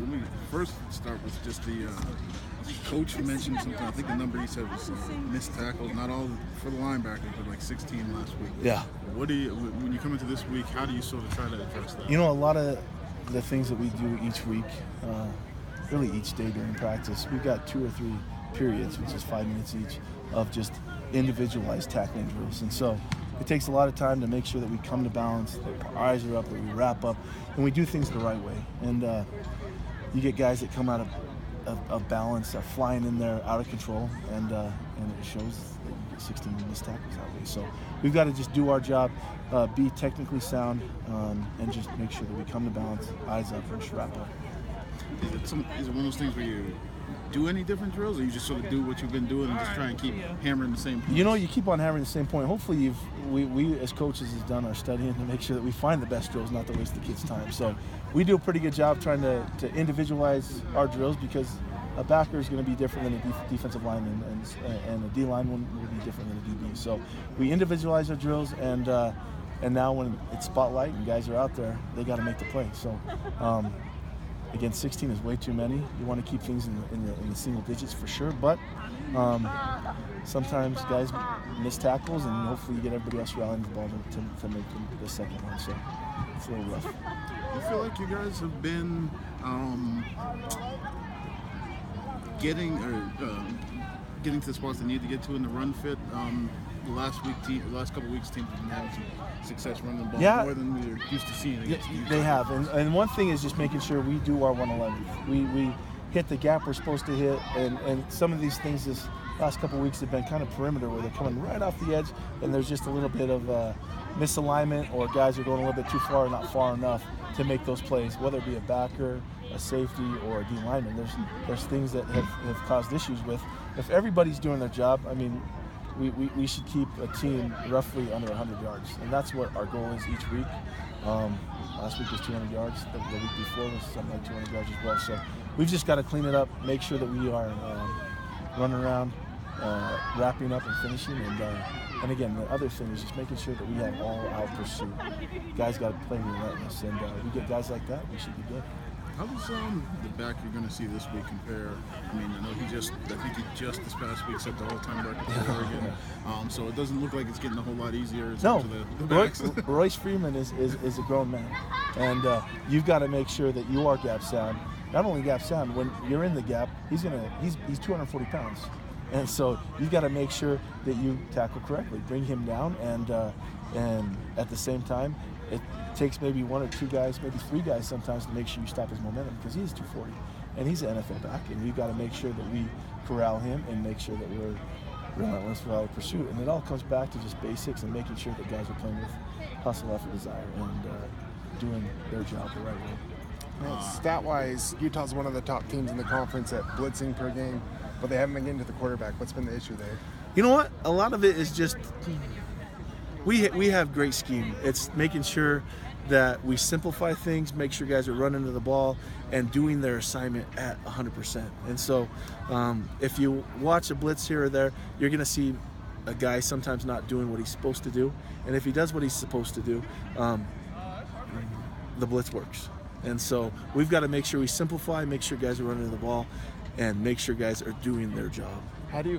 let me first start with just the coach mentioned something. I think the number he said was missed tackles. Not all for the linebackers, but like 16 last week. Yeah. What do you, when you come into this week, how do you sort of try to address that? You know, a lot of the things that we do each week, really each day during practice, we've got 2 or 3 periods, which is 5 minutes each, of just individualized tackling drills. And so it takes a lot of time to make sure that we come to balance, that our eyes are up, that we wrap up, and we do things the right way. And you get guys that come out of balance, are flying in there out of control, and it shows that you get 16 missed tackles that way. So we've got to just do our job, be technically sound, and just make sure that we come to balance, eyes up, and just wrap up. Is it one of those things where you do any different drills, or you just sort of do what you've been doing and just try and keep hammering the same points? You know, you keep on hammering the same point. Hopefully we as coaches has done our studying to make sure that we find the best drills, not to waste the kids' time. So we do a pretty good job trying to individualize our drills, because a backer is going to be different than a defensive lineman, and a D lineman will be different than a DB. So we individualize our drills, and now when it's spotlight and guys are out there, they got to make the play. So again, 16 is way too many. You want to keep things in the single digits for sure, but sometimes guys miss tackles, and hopefully you get everybody else rallying the ball to make the second one. So it's a little rough. I feel like you guys have been getting to the spots they need to get to in the run fit. The last couple of weeks, teams have been having some success running the ball more than we're used to seeing against you. They have, and one thing is just making sure we do our 111. We hit the gap we're supposed to hit, and some of these things this last couple of weeks have been kind of perimeter, where they're coming right off the edge, and there's just a little bit of misalignment, or guys are going a little bit too far, not far enough to make those plays, whether it be a backer, a safety, or a D lineman. There's things that have caused issues with. If everybody's doing their job, I mean, we should keep a team roughly under 100 yards, and that's what our goal is each week. Last week was 200 yards. The week before was something like 200 yards as well. So we've just got to clean it up, make sure that we are running around, wrapping up and finishing, and again, the other thing is just making sure that we have all-out pursuit. Guys got to play relentless, and we get guys like that, we should be good. How does the back you're going to see this week compare? I mean, I know I think he just this past week set the all-time record for Oregon. So it doesn't look like it's getting a whole lot easier in terms of the backs. Royce Freeman is a grown man, and you've got to make sure that you are gap sound. Not only gap sound, when you're in the gap, he's 240 pounds. And so you've got to make sure that you tackle correctly, bring him down, and at the same time, it takes maybe 1 or 2 guys, maybe 3 guys sometimes, to make sure you stop his momentum, because he's 240, and he's an NFL back, and we've got to make sure that we corral him and make sure that we're relentless with our pursuit. And it all comes back to just basics and making sure that guys are playing with hustle, effort, desire, and doing their job the right way. Stat-wise, Utah's one of the top teams in the conference at blitzing per game, but they haven't been getting to the quarterback. What's been the issue there? You know what? A lot of it is just we have great scheme. It's making sure that we simplify things, make sure guys are running to the ball and doing their assignment at 100%. And so if you watch a blitz here or there, you're going to see a guy sometimes not doing what he's supposed to do. And if he does what he's supposed to do, the blitz works. And so we've got to make sure we simplify, make sure guys are running to the ball, and make sure guys are doing their job. How do you